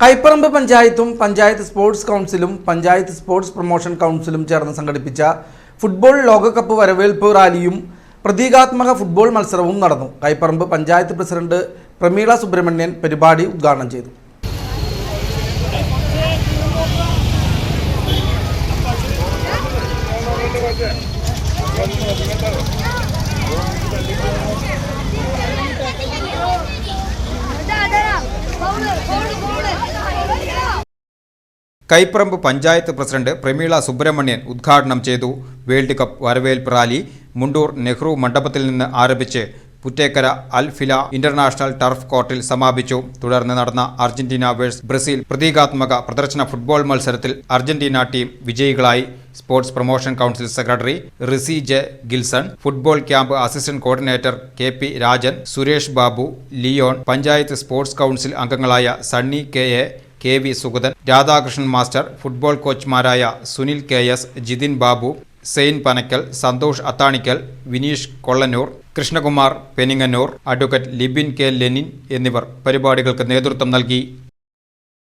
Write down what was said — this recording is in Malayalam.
കൈപ്പറമ്പ് പഞ്ചായത്തും പഞ്ചായത്ത് സ്പോർട്സ് കൗൺസിലും പഞ്ചായത്ത് സ്പോർട്സ് പ്രൊമോഷൻ കൗൺസിലും ചേർന്ന് സംഘടിപ്പിച്ച ഫുട്ബോൾ ലോകകപ്പ് വരവേൽപ്പ് റാലിയും പ്രതീകാത്മക ഫുട്ബോൾ മത്സരവും നടന്നു. കൈപ്പറമ്പ് പഞ്ചായത്ത് പ്രസിഡന്റ് പ്രമീള സുബ്രഹ്മണ്യൻ പരിപാടി ഉദ്ഘാടനം ചെയ്തു. കൈപ്പറമ്പ് പഞ്ചായത്ത് പ്രസിഡന്റ് പ്രമീള സുബ്രഹ്മണ്യൻ ഉദ്ഘാടനം ചെയ്തു. വേൾഡ് കപ്പ് വരവേൽപ്പ് റാലി മുണ്ടൂർ നെഹ്റു മണ്ഡപത്തിൽ നിന്ന് ആരംഭിച്ച് പുറ്റേക്കര അൽഫില ഇന്റർനാഷണൽ ടർഫ് കോർട്ടിൽ സമാപിച്ചു. തുടർന്ന് നടന്ന അർജന്റീന വേഴ്സസ് ബ്രസീൽ പ്രതീകാത്മക പ്രദർശന ഫുട്ബോൾ മത്സരത്തിൽ അർജന്റീന ടീം വിജയികളായി. Sports promotion council secretary Risi J Gilson, football camp assistant coordinator KP Rajan, Suresh Babu, Leon, panchayat sports council അംഗങ്ങളായ Sunny KA, KV Sugathan, Radhakrishnan master, football കോച്ച്മാരായ Sunil KS, Jithin Babu, Zain Panakkal, Santhosh Athanikkal, Vineesh Kollannur, Krishnakumar Peningannur, advocate Libin K Lenin എന്നിവർ പരിപാടികൾക്ക് നേതൃത്വം നൽകി.